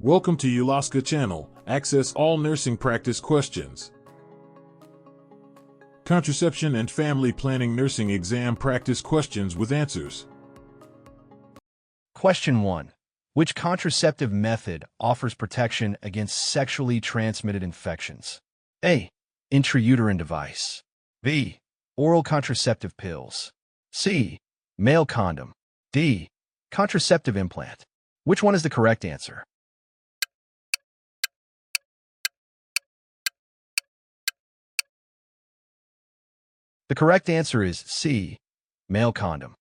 Welcome to Ulosca channel. Access all nursing practice questions. Contraception and Family Planning Nursing Exam Practice Questions with Answers. Question 1. Which contraceptive method offers protection against sexually transmitted infections? A. Intrauterine device. B. Oral contraceptive pills. C. Male condom. D. Contraceptive implant. Which one is the correct answer? The correct answer is C. Male condom.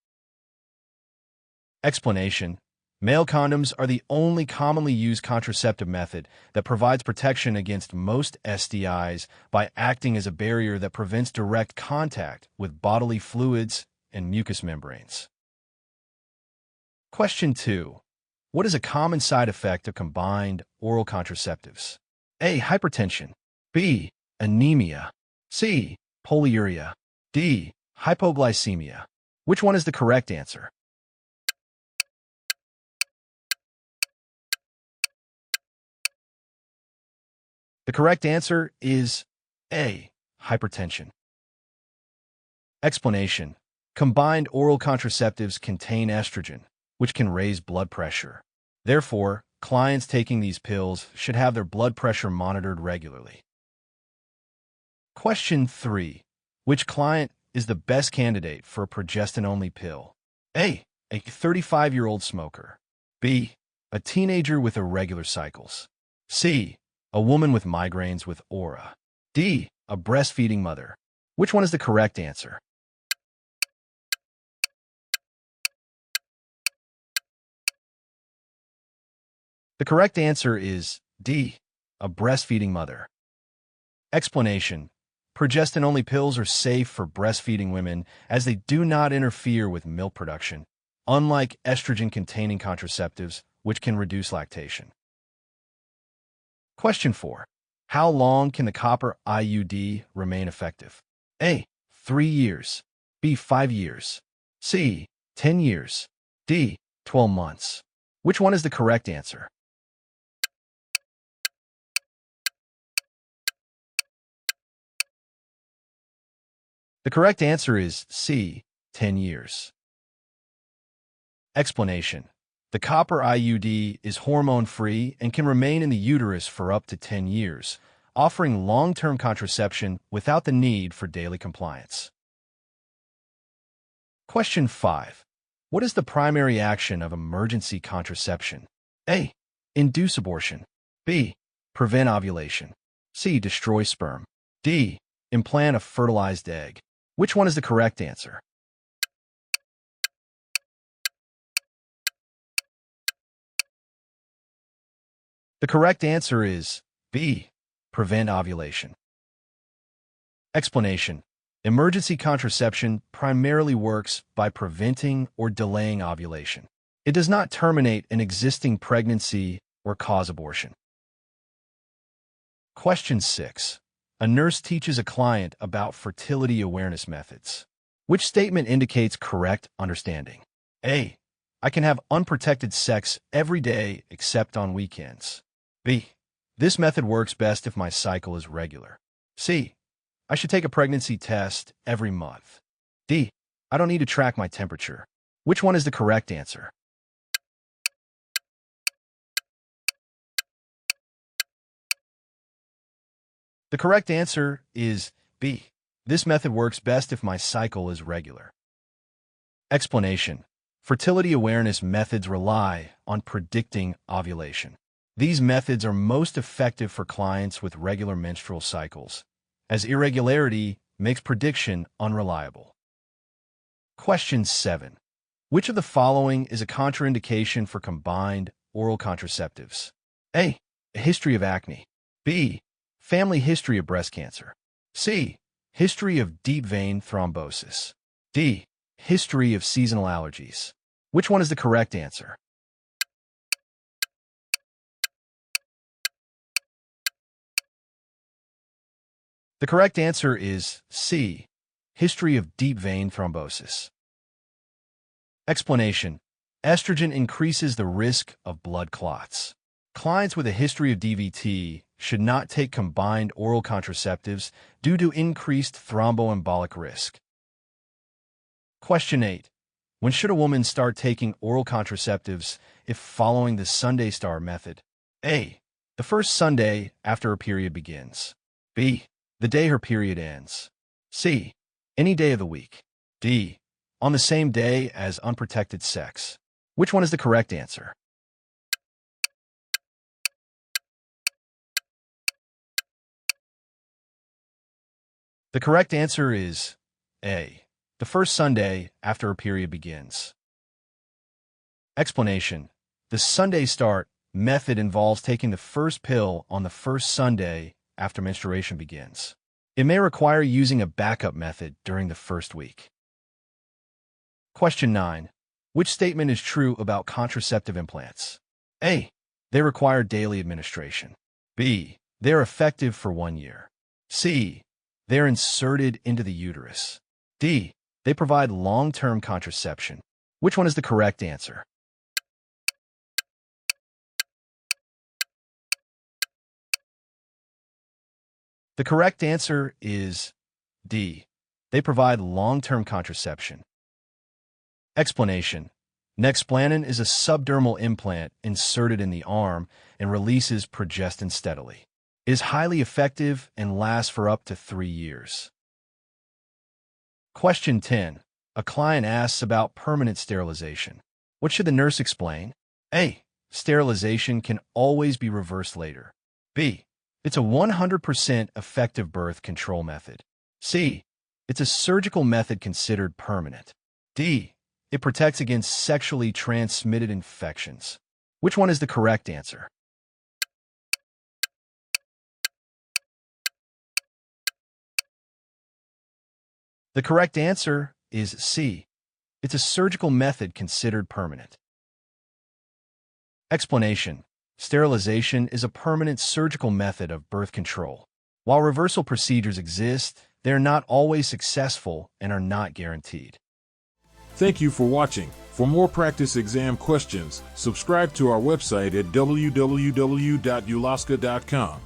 Explanation. Male condoms are the only commonly used contraceptive method that provides protection against most STIs by acting as a barrier that prevents direct contact with bodily fluids and mucous membranes. Question 2. What is a common side effect of combined oral contraceptives? A. Hypertension. B. Anemia. C. Polyuria. D. Hypoglycemia. Which one is the correct answer? The correct answer is A. Hypertension. Explanation. Combined oral contraceptives contain estrogen, which can raise blood pressure. Therefore, clients taking these pills should have their blood pressure monitored regularly. Question 3. Which client is the best candidate for a progestin-only pill? A. A 35-year-old smoker. B. A teenager with irregular cycles. C. A woman with migraines with aura. D. A breastfeeding mother. Which one is the correct answer? The correct answer is D. A breastfeeding mother. Explanation. Progestin-only pills are safe for breastfeeding women as they do not interfere with milk production, unlike estrogen-containing contraceptives, which can reduce lactation. Question 4. How long can the copper IUD remain effective? A. 3 years. B. 5 years. C. 10 years. D. 12 months. Which one is the correct answer? The correct answer is C. 10 years. Explanation. The copper IUD is hormone-free and can remain in the uterus for up to 10 years, offering long-term contraception without the need for daily compliance. Question 5. What is the primary action of emergency contraception? A. Induce abortion. B. Prevent ovulation. C. Destroy sperm. D. Implant a fertilized egg. Which one is the correct answer? The correct answer is B. Prevent ovulation. Explanation. Emergency contraception primarily works by preventing or delaying ovulation. It does not terminate an existing pregnancy or cause abortion. Question 6. A nurse teaches a client about fertility awareness methods. Which statement indicates correct understanding? A. I can have unprotected sex every day except on weekends. B. This method works best if my cycle is regular. C. I should take a pregnancy test every month. D. I don't need to track my temperature. Which one is the correct answer? The correct answer is B. This method works best if my cycle is regular. Explanation. Fertility awareness methods rely on predicting ovulation. These methods are most effective for clients with regular menstrual cycles, as irregularity makes prediction unreliable. Question 7. Which of the following is a contraindication for combined oral contraceptives? A. A history of acne. B. Family history of breast cancer. C. History of deep vein thrombosis. D. History of seasonal allergies. Which one is the correct answer? The correct answer is C. History of deep vein thrombosis. Explanation. Estrogen increases the risk of blood clots. Clients with a history of DVT should not take combined oral contraceptives due to increased thromboembolic risk. Question 8. When should a woman start taking oral contraceptives if following the Sunday Star method? A. The first Sunday after her period begins. B. The day her period ends. C. Any day of the week. D. On the same day as unprotected sex. Which one is the correct answer? The correct answer is A. The first Sunday after her period begins. Explanation. The Sunday Start method involves taking the first pill on the first Sunday after menstruation begins. It may require using a backup method during the first week. Question 9. Which statement is true about contraceptive implants? A. They require daily administration. B. They're effective for 1 year. C. They're inserted into the uterus. D. They provide long-term contraception. Which one is the correct answer? The correct answer is D. They provide long-term contraception. Explanation. Nexplanon is a subdermal implant inserted in the arm and releases progestin steadily. It is highly effective and lasts for up to 3 years. Question 10. A client asks about permanent sterilization. What should the nurse explain? A. Sterilization can always be reversed later. B. It's a 100% effective birth control method. C. It's a surgical method considered permanent. D. It protects against sexually transmitted infections. Which one is the correct answer? The correct answer is C. It's a surgical method considered permanent. Explanation. Sterilization is a permanent surgical method of birth control. While reversal procedures exist, they are not always successful and are not guaranteed. Thank you for watching. For more practice exam questions, subscribe to our website at www.ulosca.com.